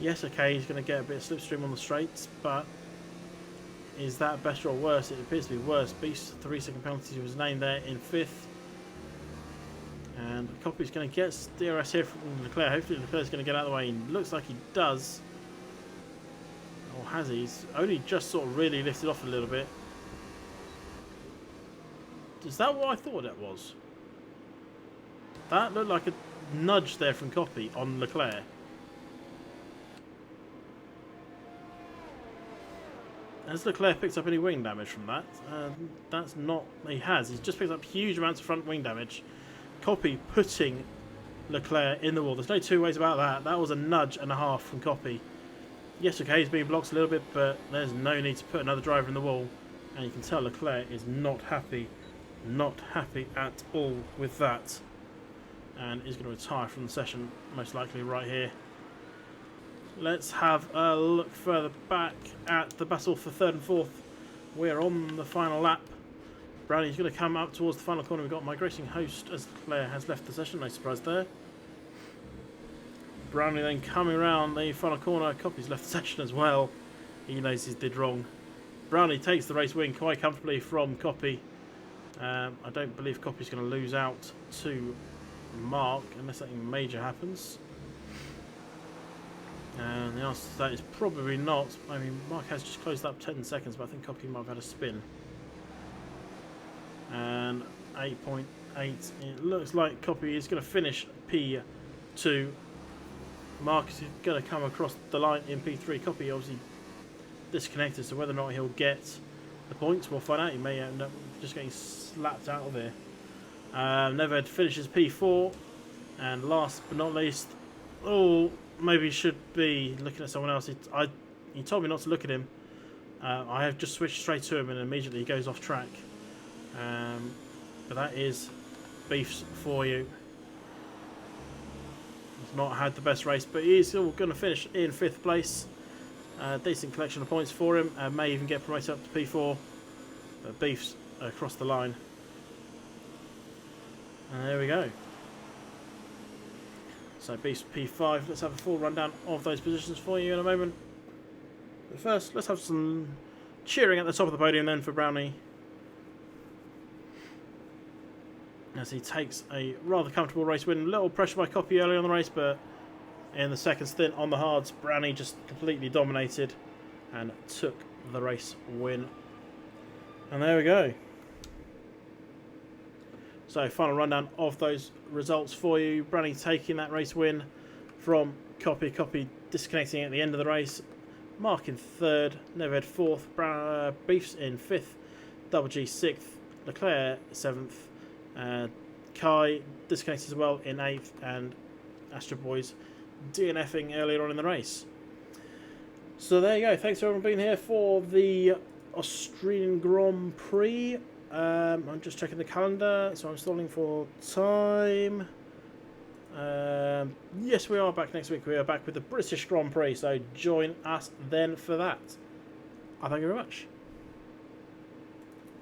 Yes, okay, he's going to get a bit of slipstream on the straights, but is that better or worse? It appears to be worse. Beast's 3-second penalty was named there in 5th. And Copy's going to get DRS here from Leclerc. Hopefully Leclerc's going to get out of the way. It looks like he does. Or has he? He's only just sort of really lifted off a little bit. Is that what I thought it was? That looked like a nudge there from Copy on Leclerc. Has Leclerc picked up any wing damage from that? That's not... He has. He's just picked up huge amounts of front wing damage. Copy putting Leclerc in the wall. There's no two ways about that. That was a nudge and a half from Copy. Yes, okay, he's being blocked a little bit, but there's no need to put another driver in the wall. And you can tell Leclerc is not happy. Not happy at all with that. And is going to retire from the session, most likely right here. Let's have a look further back at the battle for 3rd and 4th. We're on the final lap. Brownie's going to come up towards the final corner. We've got Migrating Host as Leclerc has left the session. No surprise there. Brownie then coming around the final corner. Copy's left the session as well. He knows he did wrong. Brownie takes the race win quite comfortably from Copy. I don't believe Copy's going to lose out to Mark unless something major happens. And the answer to that is probably not. I mean, Mark has just closed up 10 seconds, but I think Copy might have had a spin. And 8.8. It looks like Copy is going to finish P2. Mark is going to come across the line in P3. Copy obviously disconnected, so whether or not he'll get the points, we'll find out. He may end up just getting slapped out of there. Neverhead finishes P4. And last but not least, maybe should be looking at someone else. He told me not to look at him. I have just switched straight to him and immediately he goes off track. But that is Beefs for you. He's not had the best race, but he's still going to finish in 5th place. Decent collection of points for him. May even get promoted up to P4. But Beefs across the line. And there we go. So Beefs P5. Let's have a full rundown of those positions for you in a moment. But first, let's have some cheering at the top of the podium then for Brownie. As he takes a rather comfortable race win. A little pressure by Copy early on the race, but in the second stint on the hards, Brownie just completely dominated and took the race win. And there we go. So final rundown of those results for you. Brownie taking that race win from Copy. Copy disconnecting at the end of the race. Mark in 3rd, Neverhead 4th, Beefs in 5th, Double G 6th, Leclerc 7th, Kai disconnected as well in 8th, and Astro Boys DNFing earlier on in the race. So there you go. Thanks for everyone being here for the Austrian Grand Prix. I'm just checking the calendar, so I'm stalling for time. Yes, we are back next week. We are back with the British Grand Prix, so join us then for that. I thank you very much.